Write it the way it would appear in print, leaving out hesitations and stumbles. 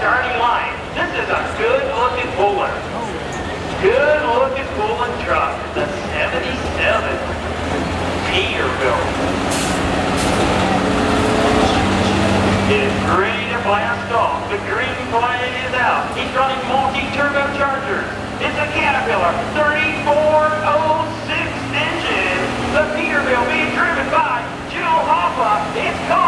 starting line. This is a good-looking puller. Good-looking pulling truck. The 77 Peterbilt is ready to blast off. The green flag is out. He's running multi-turbochargers. It's a Caterpillar 3406 engine. The Peterbilt being driven by Joe Hoffa. It's called